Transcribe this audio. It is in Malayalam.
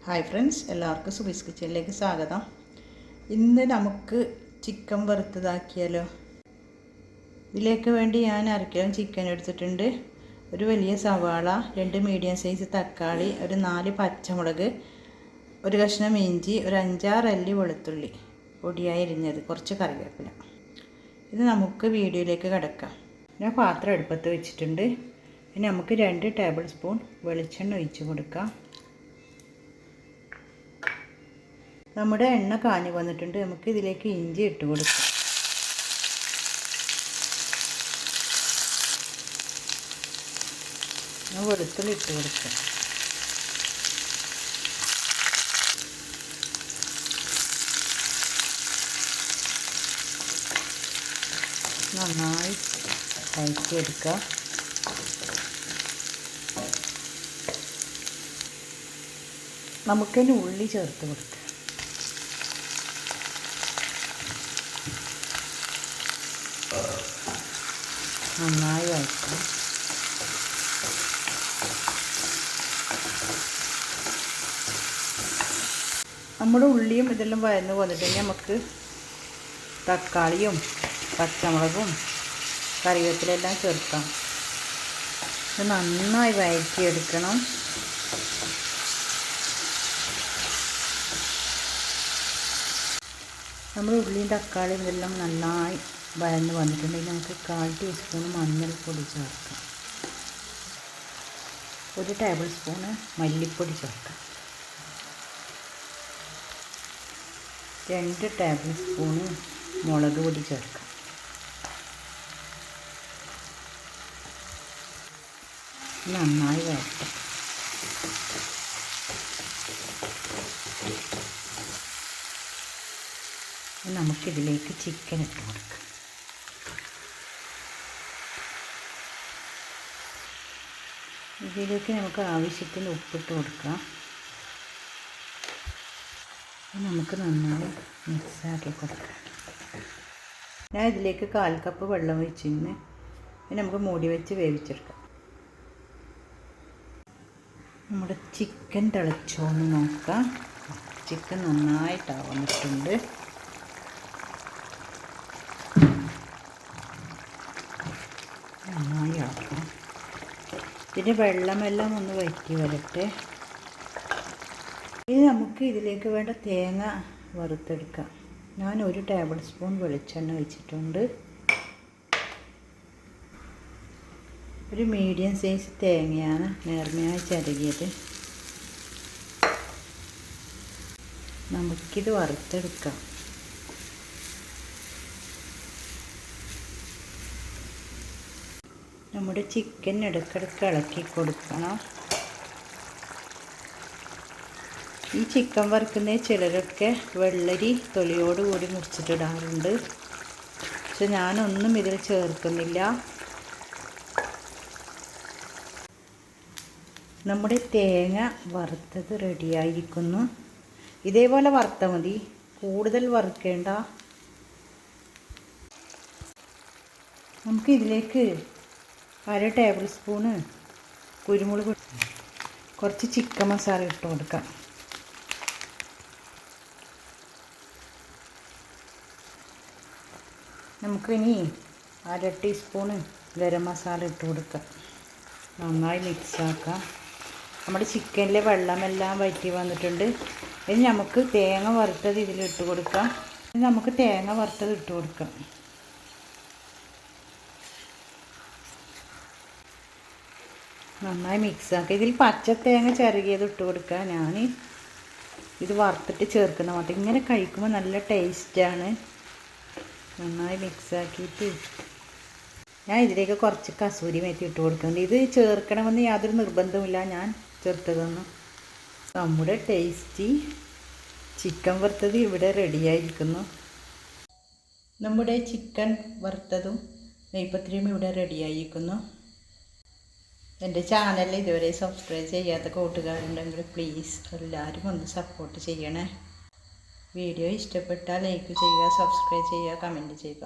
ഹായ് ഫ്രണ്ട്സ്, എല്ലാവർക്കും സുബീസ് കിച്ചണിലേക്ക് സ്വാഗതം. ഇന്ന് നമുക്ക് ചിക്കൻ വറുത്തതാക്കിയാലോ. ഇതിലേക്ക് വേണ്ടി ഞാൻ അരക്കിലോ ചിക്കൻ എടുത്തിട്ടുണ്ട്. ഒരു വലിയ സവാള, 2 മീഡിയം സൈസ് തക്കാളി, ഒരു 4 പച്ചമുളക്, ഒരു കഷ്ണം ഇഞ്ചി, ഒരു 5-6 അല്ലി വെളുത്തുള്ളി പൊടിയായി അരിഞ്ഞത്, കുറച്ച് കറിവേപ്പില. ഇത് നമുക്ക് വീഡിയോയിലേക്ക് കിടക്കാം. ഞാൻ പാത്രം അടുപ്പത്ത് വെച്ചിട്ടുണ്ട്. ഇനി നമുക്ക് 2 ടേബിൾ സ്പൂൺ വെളിച്ചെണ്ണ ഒഴിച്ച് കൊടുക്കാം. നമ്മുടെ എണ്ണ കാഞ്ഞു വന്നിട്ടുണ്ട്. നമുക്ക് ഇതിലേക്ക് ഇഞ്ചി ഇട്ട് കൊടുക്കാം. വെളുത്തുള്ളി ഇട്ട് കൊടുക്കാം. നന്നായി വഴറ്റിയെടുക്കുക. നമുക്കതിന് ഉള്ളി ചേർത്ത് കൊടുക്കാം. നന്നായി വഴറ്റുക. നമ്മുടെ ഉള്ളിയും ഇതെല്ലാം വഴന്ന് വന്നിട്ടുണ്ടെങ്കിൽ നമുക്ക് തക്കാളിയും പച്ചമുളകും കറിവേപ്പിലെല്ലാം ചേർക്കാം. ഇത് നന്നായി വഴറ്റിയെടുക്കണം. നമ്മൾ ഉള്ളിയും തക്കാളിയും ഇതെല്ലാം നന്നായി വഴന്ന് വന്നിട്ടുണ്ടെങ്കിൽ നമുക്ക് 1/4 ടീസ്പൂൺ മഞ്ഞൾപ്പൊടി ചേർക്കാം. 1 ടേബിൾ സ്പൂണ് മല്ലിപ്പൊടി ചേർക്കാം. 2 ടേബിൾ സ്പൂണ് മുളക് പൊടി ചേർക്കാം. നന്നായി വഴറ്റാം. നമുക്കിതിലേക്ക് ചിക്കൻ ഇട്ട് കൊടുക്കാം. ഇതിലേക്ക് നമുക്ക് ആവശ്യത്തിന് ഉപ്പിട്ട് കൊടുക്കാം. നമുക്ക് നന്നായി മിക്സാക്കി കൊടുക്കാം. ഞാൻ ഇതിലേക്ക് 1/4 കപ്പ് വെള്ളം ഒഴിച്ചിരുന്ന് നമുക്ക് മൂടി വെച്ച് വേവിച്ചെടുക്കാം. നമ്മുടെ ചിക്കൻ തിളച്ചോന്ന് നോക്കാം. ചിക്കൻ നന്നായിട്ടാവുന്നിട്ടുണ്ട്. നന്നായി ആക്കണം. ഇതിൻ്റെ വെള്ളമെല്ലാം ഒന്ന് വറ്റി വരട്ടെ. ഇനി നമുക്ക് ഇതിലേക്ക് വേണ്ട തേങ്ങ വറുത്തെടുക്കാം. ഞാൻ 1 ടേബിൾ സ്പൂൺ വെളിച്ചെണ്ണ ഒഴിച്ചിട്ടുണ്ട്. ഒരു മീഡിയം സൈസ് തേങ്ങയാണ് നേർമയായി ചിരകിയത്. നമുക്കിത് വറുത്തെടുക്കാം. നമ്മുടെ ചിക്കൻ ഇടയ്ക്കിടയ്ക്ക് ഇളക്കി കൊടുക്കണം. ഈ ചിക്കൻ വറുക്കുന്ന ചിലരൊക്കെ വെള്ളരി തൊലിയോടുകൂടി മുറിച്ചിട്ടിടാറുണ്ട്. പക്ഷെ ഞാനൊന്നും ഇതിൽ ചേർക്കുന്നില്ല. നമ്മുടെ തേങ്ങ വറുത്തത് റെഡിയായിരിക്കുന്നു. ഇതേപോലെ വറുത്താൽ മതി, കൂടുതൽ വറുക്കേണ്ട. നമുക്ക് ഇതിലേക്ക് 1/2 ടേബിൾ സ്പൂണ് കുരുമുളക്, കുറച്ച് ചിക്കൻ മസാല ഇട്ട് കൊടുക്കാം. നമുക്കിനി 1/2 ടീസ്പൂണ് ഗരം മസാല ഇട്ട് കൊടുക്കാം. നന്നായി മിക്സാക്കാം. നമ്മുടെ ചിക്കനിലെ വെള്ളമെല്ലാം വറ്റി വന്നിട്ടുണ്ട്. ഇനി നമുക്ക് തേങ്ങ വറുത്തത് ഇതിലിട്ട് കൊടുക്കാം. ഇട്ട് കൊടുക്കാം. നന്നായി മിക്സാക്കുക. ഇതിൽ പച്ച തേങ്ങ ചിരകിയത് ഇട്ട് കൊടുക്കുക. ഞാൻ ഇത് വറുത്തിട്ട് ചേർക്കുന്ന മാത്രം. ഇങ്ങനെ കഴിക്കുമ്പോൾ നല്ല ടേസ്റ്റാണ്. നന്നായി മിക്സാക്കിയിട്ട് ഞാൻ ഇതിലേക്ക് കുറച്ച് കസൂരി മേത്തി ഇട്ട് കൊടുക്കുന്നുണ്ട്. ഇത് ചേർക്കണമെന്ന് യാതൊരു നിർബന്ധവുമില്ല, ഞാൻ ചേർത്തതൊന്നും. നമ്മുടെ ടേസ്റ്റി ചിക്കൻ വറുത്തത് ഇവിടെ റെഡിയായിരിക്കുന്നു. നമ്മുടെ ചിക്കൻ വറുത്തതും നെയ്പത്തിരിയും ഇവിടെ റെഡിയായിരിക്കുന്നു. എൻ്റെ ചാനൽ ഇതുവരെ സബ്സ്ക്രൈബ് ചെയ്യാത്ത കൂട്ടുകാരുണ്ടെങ്കിൽ പ്ലീസ് എല്ലാവരും ഒന്ന് സപ്പോർട്ട് ചെയ്യണേ. വീഡിയോ ഇഷ്ടപ്പെട്ടാൽ ലൈക്ക് ചെയ്യുക, സബ്സ്ക്രൈബ് ചെയ്യുക, കമൻറ്റ് ചെയ്യുക.